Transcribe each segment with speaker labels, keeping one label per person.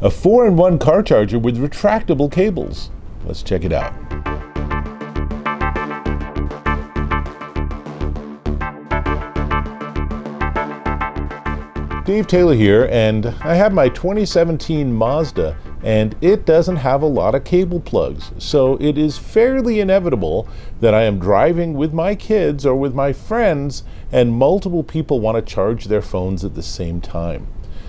Speaker 1: A 4-in-1 car charger with retractable cables. Let's check it out. Dave Taylor here, and I have my 2017 Mazda, and it doesn't have a lot of cable plugs. So it is fairly inevitable that I am driving with my kids or with my friends and multiple people want to charge their phones at the same time.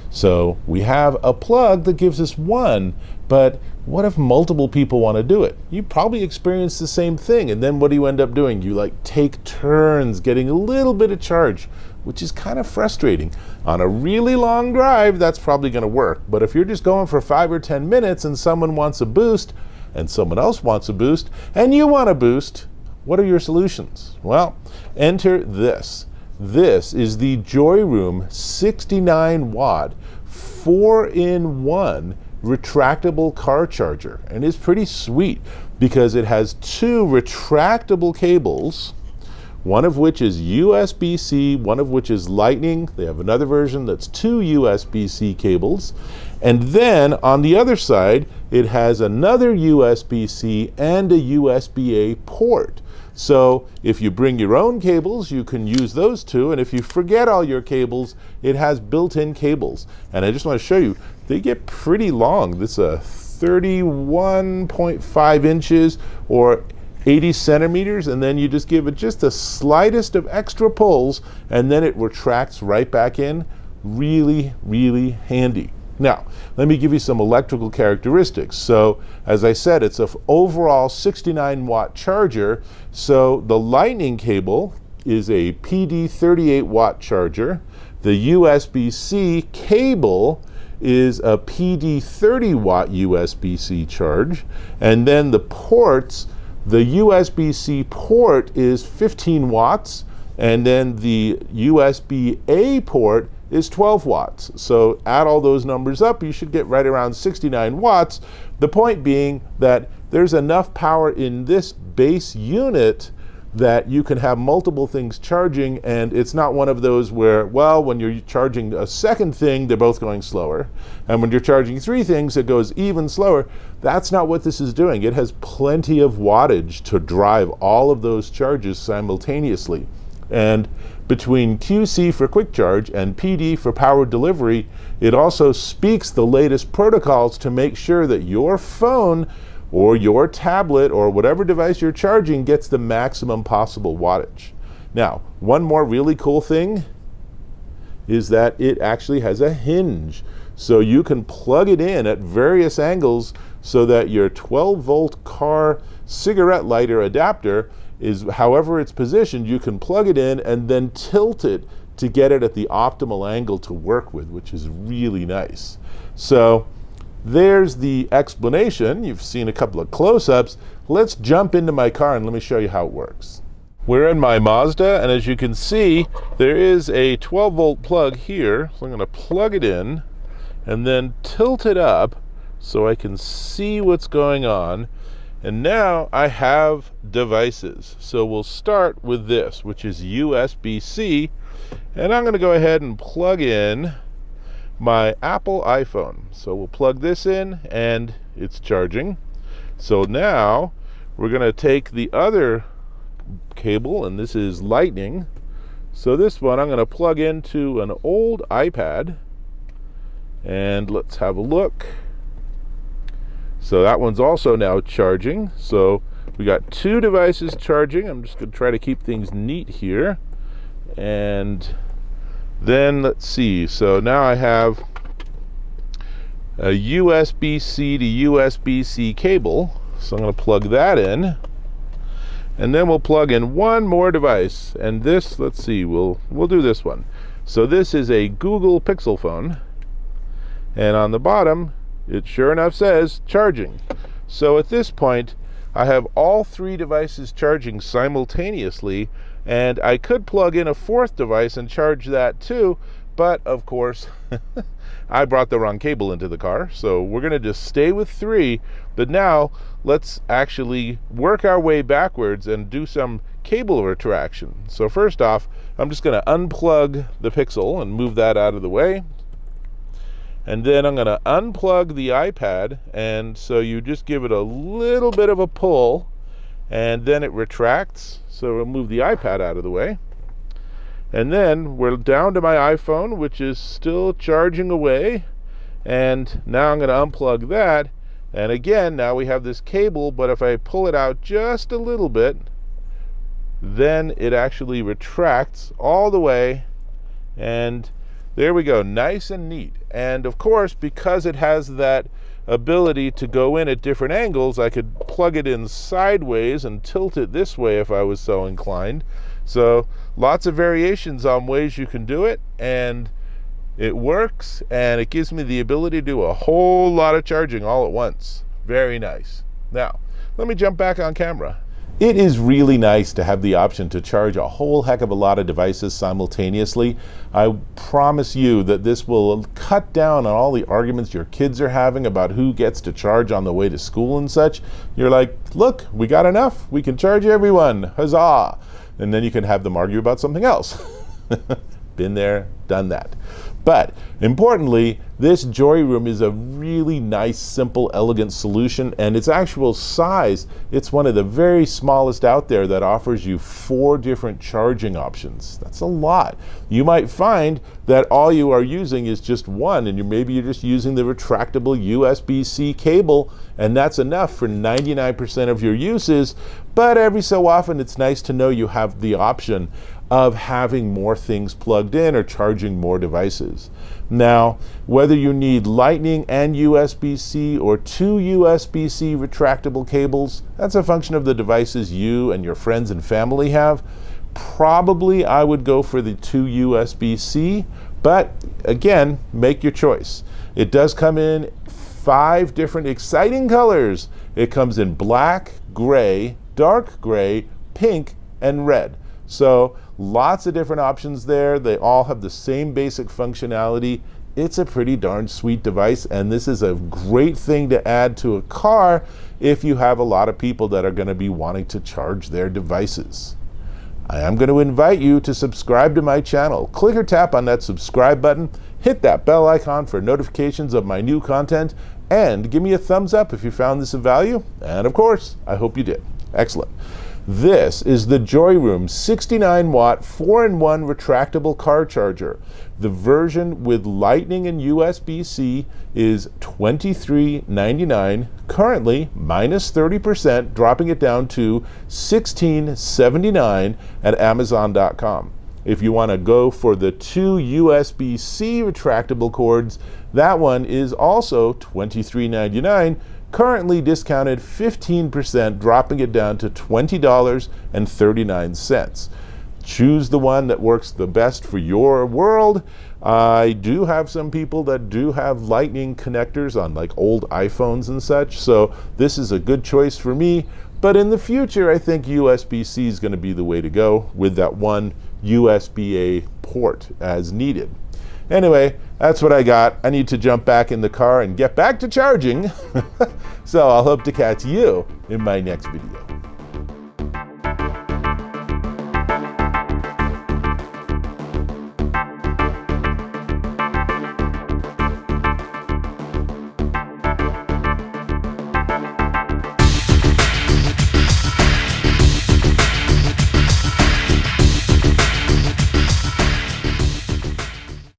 Speaker 1: So we have a plug that gives us one, but what if multiple people want to do it? You probably experience the same thing, and then what do you end up doing? You take turns getting a little bit of charge, which is kind of frustrating. On a really long drive, that's probably going to work, but if you're just going for 5 or 10 minutes and someone wants a boost, and someone else wants a boost, and you want a boost, what are your solutions? Well, enter this. This is the Joyroom 69W 4-in-1 retractable car charger, and it's pretty sweet because it has 2 retractable cables, one of which is USB-C, one of which is Lightning. They have another version that's 2 USB-C cables, and then on the other side it has another USB-C and a USB-A port. So if you bring your own cables, you can use those 2, and if you forget all your cables, it has built-in cables. And I just want to show you, they get pretty long. This is 31.5 inches or 80 centimeters, and then you just give it just the slightest of extra pulls, and then it retracts right back in. Really, really handy. Now, let me give you some electrical characteristics. So, as I said, it's an overall 69-watt charger. So, the Lightning cable is a PD 38-watt charger. The USB-C cable is a PD 30-watt USB-C charge. And then the ports, the USB-C port is 15 watts, and then the USB-A port is 12 watts. So add all those numbers up, you should get right around 69 watts. The point being that there's enough power in this base unit that you can have multiple things charging, and it's not one of those where, well, when you're charging a second thing, they're both going slower. And when you're charging 3 things, it goes even slower. That's not what this is doing. It has plenty of wattage to drive all of those charges simultaneously. And between QC for quick charge and PD for power delivery, it also speaks the latest protocols to make sure that your phone or your tablet or whatever device you're charging gets the maximum possible wattage. Now, one more really cool thing is that it actually has a hinge. So you can plug it in at various angles so that your 12-volt car cigarette lighter adapter is, however it's positioned, you can plug it in and then tilt it to get it at the optimal angle to work with, which is really nice. So there's the explanation. You've seen a couple of close-ups. Let's jump into my car and let me show you how it works. We're in my Mazda, and as you can see, there is a 12-volt plug here. So I'm going to plug it in and then tilt it up so I can see what's going on. And now I have devices. So we'll start with this, which is USB-C, and I'm going to go ahead and plug in my Apple iPhone. So we'll plug this in and it's charging. So now we're going to take the other cable, and this is Lightning. So this one I'm going to plug into an old iPad, and let's have a look. So that one's also now charging. So we got 2 devices charging. I'm just going to try to keep things neat here. And then let's see. So now I have a USB-C to USB-C cable. So I'm going to plug that in. And then we'll plug in one more device. And this, let's see, we'll do this one. So this is a Google Pixel phone. And on the bottom, it sure enough says charging. So at this point, I have all 3 devices charging simultaneously, and I could plug in a 4th device and charge that too, but of course, I brought the wrong cable into the car, so we're going to just stay with 3, but now let's actually work our way backwards and do some cable retraction. So first off, I'm just going to unplug the Pixel and move that out of the way. And then I'm going to unplug the iPad, and so you just give it a little bit of a pull, and then it retracts. So we'll move the iPad out of the way. And then we're down to my iPhone, which is still charging away. And now I'm going to unplug that. And again, now we have this cable, but if I pull it out just a little bit, then it actually retracts all the way. And there we go, nice and neat. And of course, because it has that ability to go in at different angles, I could plug it in sideways and tilt it this way if I was so inclined. So lots of variations on ways you can do it, and it works, and it gives me the ability to do a whole lot of charging all at once. Very nice. Now, let me jump back on camera. It is really nice to have the option to charge a whole heck of a lot of devices simultaneously. I promise you that this will cut down on all the arguments your kids are having about who gets to charge on the way to school and such. You're like, look, we got enough. We can charge everyone. Huzzah. And then you can have them argue about something else. Been there, done that. But importantly, this Joyroom is a really nice, simple, elegant solution, and its actual size, it's one of the very smallest out there that offers you 4 different charging options. That's a lot. You might find that all you are using is just one, and maybe you're just using the retractable USB-C cable, and that's enough for 99% of your uses. But every so often, it's nice to know you have the option of having more things plugged in or charging more devices. Now, whether you need Lightning and USB-C or 2 USB-C retractable cables, that's a function of the devices you and your friends and family have. Probably I would go for the 2 USB-C, but again, make your choice. It does come in 5 different exciting colors. It comes in black, gray, dark gray, pink, and red. So lots of different options there. They all have the same basic functionality. It's a pretty darn sweet device, and this is a great thing to add to a car if you have a lot of people that are going to be wanting to charge their devices. I am going to invite you to subscribe to my channel. Click or tap on that subscribe button, hit that bell icon for notifications of my new content, and give me a thumbs up if you found this of value. And of course, I hope you did. Excellent. This is the Joyroom 69-watt 4-in-1 retractable car charger. The version with Lightning and USB-C is $23.99, currently minus 30%, dropping it down to $16.79 at Amazon.com. If you want to go for the 2 USB-C retractable cords, that one is also $23.99, currently discounted 15%, dropping it down to $20.39. Choose the one that works the best for your world. I do have some people that do have Lightning connectors on like old iPhones and such, so this is a good choice for me. But in the future, I think USB-C is going to be the way to go with that one USB-A port as needed. Anyway, that's what I got. I need to jump back in the car and get back to charging. So I'll hope to catch you in my next video.